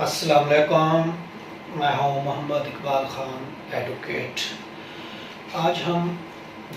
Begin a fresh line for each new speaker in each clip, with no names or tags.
السلام علیکم، میں ہوں محمد اقبال خان ایڈوکیٹ۔ آج ہم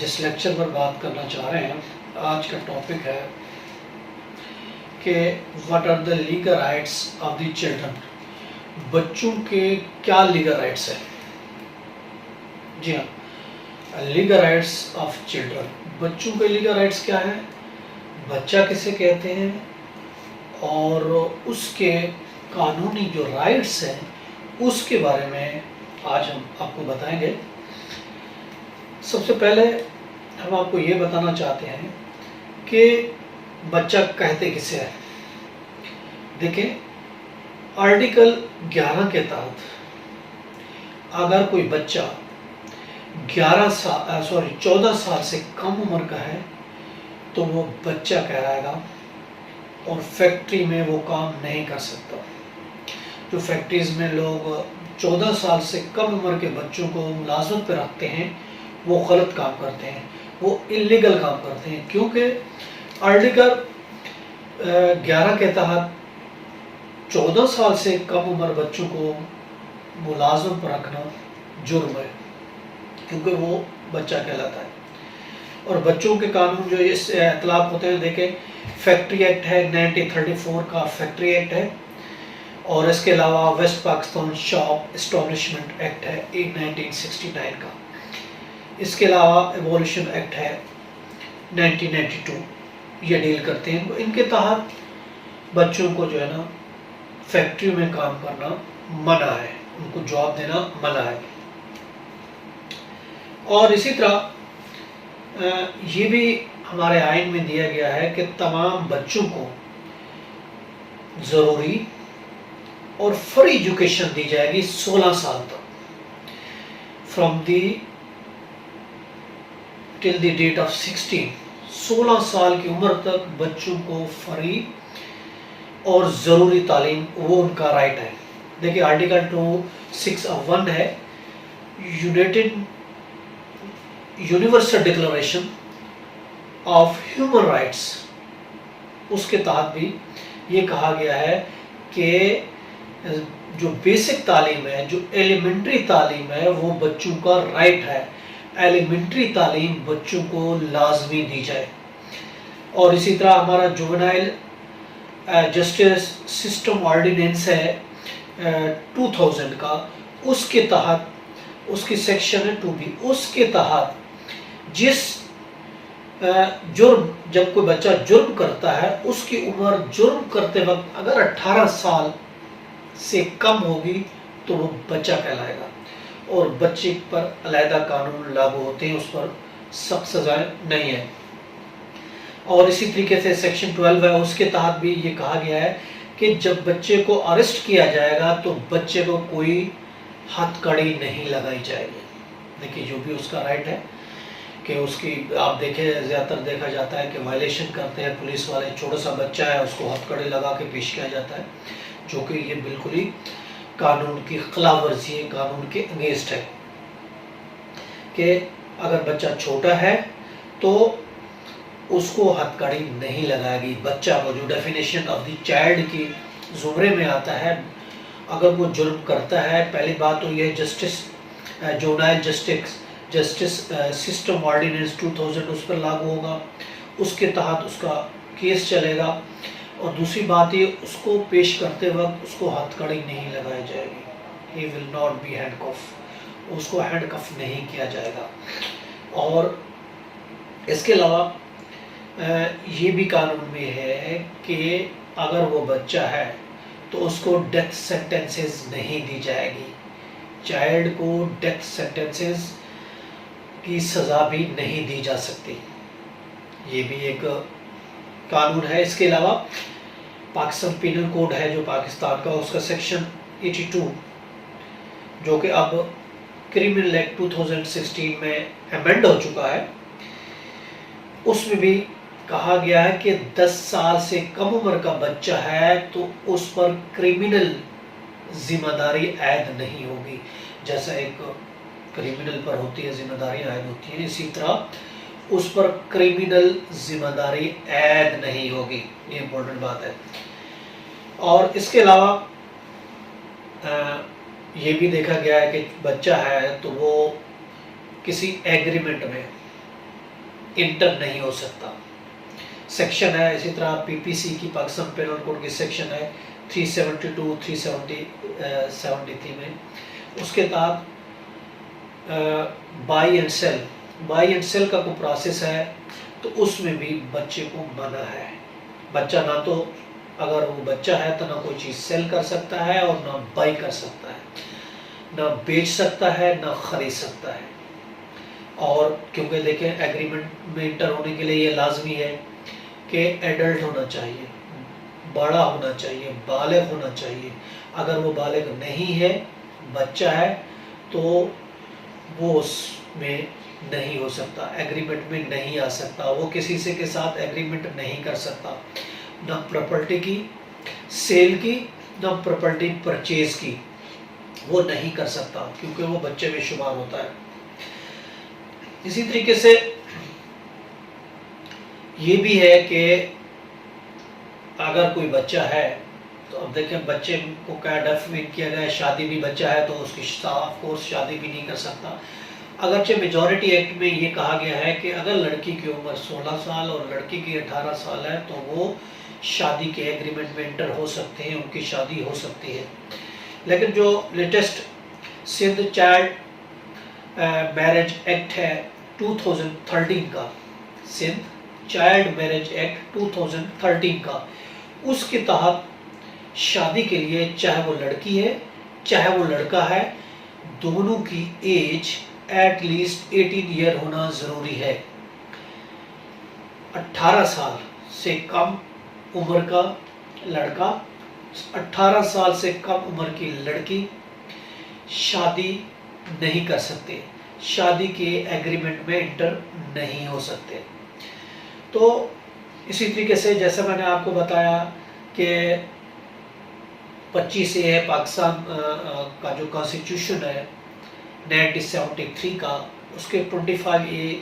جس لیکچر پر بات کرنا چاہ رہے ہیں، آج کا ٹاپک ہے کہ what are the legal rights of the children. بچوں کے کیا لیگل رائٹس ہیں؟ جی ہاں، لیگل رائٹس آف چلڈرن۔ بچوں کے لیگل رائٹس کیا ہیں، بچہ کسے کہتے ہیں، اور اس کے قانونی جو رائٹس ہیں اس کے بارے میں آج ہم آپ کو بتائیں گے۔ سب سے پہلے ہم آپ کو یہ بتانا چاہتے ہیں کہ بچہ کہتے کسے ہیں۔ دیکھیں، آرٹیکل 11 کے تحت اگر کوئی بچہ 14 سال سے کم عمر کا ہے تو وہ بچہ کہلائے گا، اور فیکٹری میں وہ کام نہیں کر سکتا۔ جو فیکٹریز میں لوگ 14 سال سے کم عمر کے بچوں کو ملازمت پہ رکھتے ہیں وہ غلط کام کرتے ہیں، وہ انلیگل کام کرتے ہیں، کیونکہ آرٹیکل 11 کے تحت 14 سال سے کم عمر بچوں کو ملازمت پر رکھنا جرم ہے، کیونکہ وہ بچہ کہلاتا ہے۔ اور بچوں کے قانون جو اس سے اطلاق ہوتے ہیں، دیکھیں فیکٹری ایکٹ ہے 1934 کا، فیکٹری ایکٹ ہے، اور اس کے علاوہ West Pakistan shop establishment act ہے 1969 کا، اس کے علاوہ ایبولیشن ایکٹ ہے 1992، یہ ڈیل کرتے ہیں۔ ان کے تحت بچوں کو جو ہے نا فیکٹری میں کام کرنا منع ہے، ان کو جاب دینا منع ہے۔ اور اسی طرح یہ بھی ہمارے آئین میں دیا گیا ہے کہ تمام بچوں کو ضروری اور فری ایجوکیشن دی جائے گی 16 سال تک، from the till the debt of 16 سال کی عمر تک بچوں کو فری اور ضروری تعلیم، وہ ان کا رائٹ ہے۔ دیکھیں آرٹیکل 261 ہے، universal declaration of human rights, اس کے تحت بھی یہ کہا گیا ہے کہ جو بیسک تعلیم ہے، جو ایلیمنٹری تعلیم ہے، وہ بچوں کا رائٹ ہے۔ ایلیمنٹری تعلیم بچوں کو لازمی دی جائے۔ اور اسی طرح ہمارا جوونائل جسٹس سسٹم آرڈیننس ہے 2000 کا، اس کے تحت، اس کی سیکشن ہے 2B، اس کے تحت جس جرم، جب کوئی بچہ جرم کرتا ہے اس کی عمر جرم کرتے وقت اگر 18 سال سے کم ہوگی تو وہ بچہ کہلائے گا، اور بچے پر علیحدہ قانون لاگو ہوتے ہیں، اس پر سخت سزائیں نہیں ہیں۔ اور اسی طریقے سے سیکشن 12 ہے، اس کے تحت بھی یہ کہا گیا ہے کہ جب بچے کو اریسٹ کیا جائے گا تو بچے کو کوئی ہتھ کڑی نہیں لگائی جائے گی۔ دیکھیے جو بھی اس کا رائٹ ہے کہ اس کی، آپ دیکھیں زیادہ تر دیکھا جاتا ہے کہ وائلیشن کرتے ہیں پولیس والے، چھوٹا سا بچہ ہے اس کو ہتھ کڑی لگا کے پیش کیا جاتا ہے، جو کہ یہ بالکل ہی قانون کی خلاف ورزی ہے، قانون کے اگینسٹ ہے۔ کہ اگر بچہ چھوٹا ہے تو اس کو ہتھ کڑی نہیں لگائے گی۔ بچہ کو جو ڈیفینیشن آف دی چائلڈ کی زمرے میں آتا ہے، اگر وہ جرم کرتا ہے، پہلی بات تو یہ جسٹس جونائل جسٹس سسٹم آرڈیننس 2000 اس پر لاگو ہوگا، اس کے تحت اس کا کیس چلے گا۔ اور دوسری بات یہ، اس کو پیش کرتے وقت اس کو ہتھ کڑی نہیں لگائی جائے گی، he will not be handcuff، اس کو ہینڈ کف نہیں کیا جائے گا۔ اور اس کے علاوہ یہ بھی قانون میں ہے کہ اگر وہ بچہ ہے تو اس کو ڈیتھ سینٹنسز نہیں دی جائے گی، چائلڈ کو ڈیتھ سینٹنسز کی سزا بھی نہیں دی جا سکتی، یہ بھی ایک قانون ہے۔ اس کے علاوہ پاکستان پینل کوڈ ہے جو پاکستان کا، اس کا سیکشن 82 جو کہ اب کرمنل ایکٹ 2016 میں امینڈ ہو چکا ہے، اس میں بھی کہا گیا ہے کہ 10 سال سے کم عمر کا بچہ ہے تو اس پر کرمنل ذمہ داری عائد نہیں ہوگی، جیسا ایک کرمنل پر ہوتی ہے ذمہ داری عائد ہوتی ہے، اسی طرح اس پر کرمنل ذمہ داری عائد نہیں ہوگی، یہ امپورٹنٹ بات ہے۔ اور اس کے علاوہ یہ بھی دیکھا گیا ہے کہ بچہ ہے تو وہ کسی ایگریمنٹ میں انٹر نہیں ہو سکتا. سیکشن ہے اسی طرح پی پی سی کی، پاکستان پینل کوڈ کی سیکشن ہے 372 373 میں. اس کے تحت بائی اینڈ سیل کا کوئی پروسیس ہے تو اس میں بھی بچے کو منع ہے. بچہ نہ تو، اگر وہ بچہ ہے تو نہ کوئی چیز سیل کر سکتا ہے اور نہ بائی کر سکتا ہے، نہ بیچ سکتا ہے نہ خرید سکتا ہے. اور کیونکہ دیکھیں ایگریمنٹ میں انٹر ہونے کے لیے یہ لازمی ہے کہ ایڈلٹ ہونا چاہیے، بڑا ہونا چاہیے، بالغ ہونا چاہیے. اگر وہ بالغ نہیں ہے، بچہ ہے، تو وہ اس میں نہیں ہو سکتا، ایگریمنٹ میں نہیں آ سکتا. وہ کسی سے کے ساتھ ایگریمنٹ نہیں کر سکتا، نہ پراپرٹی کی سیل کی نہ پراپرٹی پرچیز کی وہ نہیں کر سکتا، کیونکہ وہ بچے میں شمار ہوتا ہے. اسی طریقے سے یہ بھی ہے کہ اگر کوئی بچہ ہے تو اب دیکھیں بچے کو کیا ڈیفائن کیا گیا ہے، شادی بھی بچہ ہے تو اس کی آف کورس شادی بھی نہیں کر سکتا. اگرچہ میجورٹی ایکٹ میں یہ کہا گیا ہے کہ اگر لڑکی کی عمر 16 سال اور لڑکی کی 18 سال ہے تو وہ شادی کے ایگریمنٹ میں انٹر ہو سکتے ہیں، ان کی شادی ہو سکتی ہے. لیکن جو latest Sindh child marriage act ہے 2013 کا، سندھ چائلڈ میرج ایکٹ 2013 کا، اس کے تحت شادی کے لیے چاہے وہ لڑکی ہے چاہے وہ لڑکا ہے، دونوں کی ایج ایٹ لیسٹ 18 ایئر ہونا ضروری ہے. 18 سال سے کم عمر کا لڑکا، 18 سال سے کم عمر کی لڑکی شادی نہیں کر سکتے، شادی کے ایگریمنٹ میں انٹر نہیں ہو سکتے. تو اسی طریقے سے جیسا میں نے آپ کو بتایا کہ 25 ہے پاکستان کا جو کانسٹیٹیوشن ہے 1973 کا، اس کے 25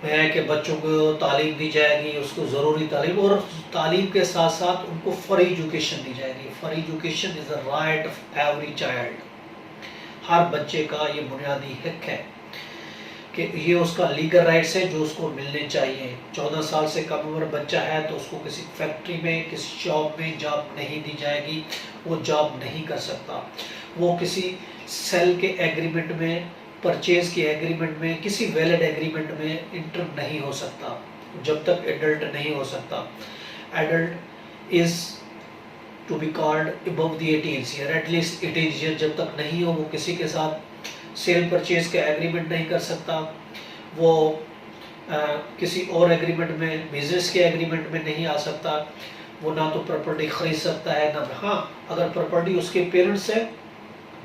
ہے کہ بچوں کو تعلیم دی جائے گی، اس کو ضروری تعلیم، اور تعلیم کے ساتھ ساتھ ان کو فری ایجوکیشن دی جائے گی. Free education is a right of every child. ہر بچے کا یہ بنیادی حق ہے کہ یہ اس کا لیگل رائٹس ہے جو اس کو ملنے چاہیے. 14 سال سے کم عمر بچہ ہے تو اس کو کسی فیکٹری میں کسی شاپ میں جاب نہیں دی جائے گی، وہ جاب نہیں کر سکتا. وہ کسی سیل کے ایگریمنٹ میں، پرچیز کے ایگریمنٹ میں، کسی ویلڈ ایگریمنٹ میں انٹر نہیں ہو سکتا جب تک ایڈلٹ نہیں ہو سکتا. Adult is to be called above the 18 year, at least 18 year جب تک نہیں ہو وہ کسی کے ساتھ سیل پرچیز کا ایگریمنٹ نہیں کر سکتا، وہ کسی اور ایگریمنٹ میں، بزنس کے ایگریمنٹ میں نہیں آ سکتا. وہ نہ تو پراپرٹی خرید سکتا ہے نہ، ہاں اگر پراپرٹی اس کے پیرنٹس ہے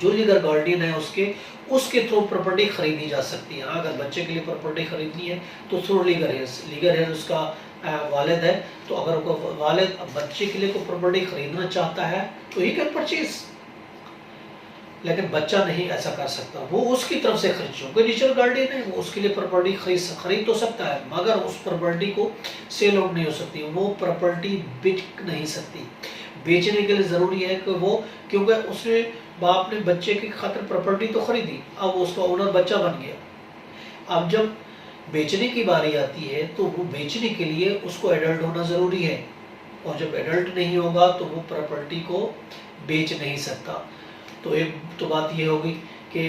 جو لیگل گارڈین ہے اس کے تھرو پراپرٹی خریدی جا سکتی ہے. اگر بچے کے لیے پراپرٹی خریدنی ہے تو تھرو لیگل ہے اس کا والد ہے، تو اگر والد بچے کے لیے کوئی پراپرٹی خریدنا چاہتا ہے تو ہی کین پرچیز. لیکن بچہ نہیں ایسا کر سکتا، وہ اس کی طرف سے خرید، چونکہ لیگل گارڈین ہے وہ اس کے لیے پراپرٹی خرید تو سکتا ہے مگر اس پراپرٹی کو سیل آؤٹ نہیں ہو سکتی، وہ پراپرٹی بیچ نہیں سکتی. بیچنے کے لیے ضروری ہے کہ وہ، کیونکہ اس نے باپ نے بچے کی خاطر پراپرٹی تو خریدی، اب اس کا اونر بچہ بن گیا. اب جب بیچنے کی باری آتی ہے تو وہ بیچنے کے لیے اس کو ایڈلٹ ہونا ضروری ہے، اور جب ایڈلٹ نہیں ہوگا تو وہ پراپرٹی کو بیچ نہیں سکتا. تو ایک تو بات یہ ہوگی کہ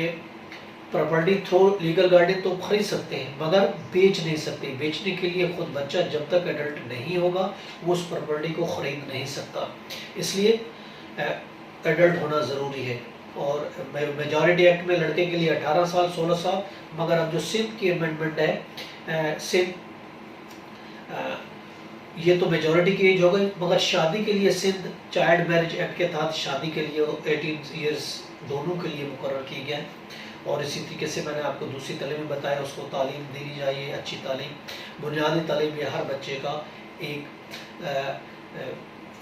پراپرٹی تھرو لیگل گارڈین تو خرید سکتے ہیں مگر بیچ نہیں سکتے. بیچنے کے لیے خود بچہ جب تک ایڈلٹ نہیں ہوگا وہ اس پراپرٹی کو خرید نہیں سکتا. اس لیے ایڈلٹ ہونا ضروری ہے. اور میجورٹی ایکٹ میں لڑکے کے لیے 18 سال 16 سال، مگر اب جو سندھ کی امینڈمنٹ ہے، سندھ یہ تو میجورٹی کی ایج ہو گئی، مگر شادی کے لیے سندھ چائلڈ میرج ایکٹ کے تحت شادی کے لیے 18 ایئرس دونوں کے لیے مقرر کیے گئے. اور اسی طریقے سے میں نے آپ کو دوسری تعلیم بتایا، اس کو تعلیم دینی چاہیے، اچھی تعلیم، بنیادی تعلیم. یہ ہر بچے کا ایک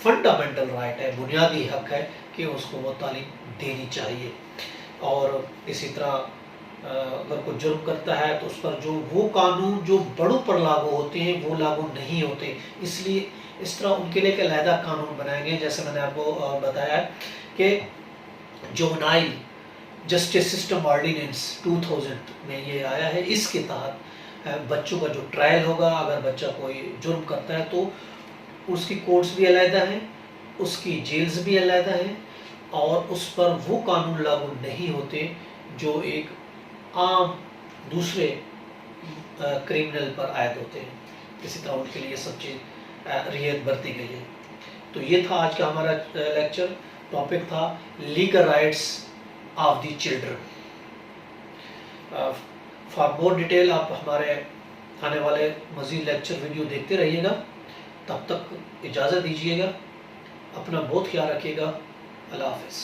فنڈامنٹل رائٹ ہے، بنیادی حق ہے کہ اس کو وہ تعلیم دینی چاہیے. اور اسی طرح اگر کوئی جرم کرتا ہے تو اس پر جو وہ قانون جو بڑوں پر لاگو ہوتے ہیں وہ لاگو نہیں ہوتے، اس لیے اس طرح ان کے لیے ایک علیحدہ قانون بنائے گئے. جیسے میں نے آپ کو بتایا کہ جوونائل جسٹس سسٹم آرڈیننس 2000 میں یہ آیا ہے. اس کے تحت بچوں کا جو ٹرائل ہوگا، اگر بچہ کوئی جرم کرتا ہے تو اس کی کورٹس بھی علیحدہ ہیں، اس کی جیلز بھی علیحدہ ہیں، اور اس پر وہ قانون لاگو نہیں ہوتے جو ایک عام دوسرے کریمنل پر عائد ہوتے ہیں. اسی طرح ان کے لیے سب چیز رعایت برتی گئی ہے. تو یہ تھا آج کا ہمارا لیکچر. ٹاپک تھا legal rights of the children. For more detail آپ ہمارے آنے والے مزید لیکچر ویڈیو دیکھتے رہیے گا. تب تک اجازت دیجیے گا. اپنا بہت خیال رکھیے گا. اللہ حافظ.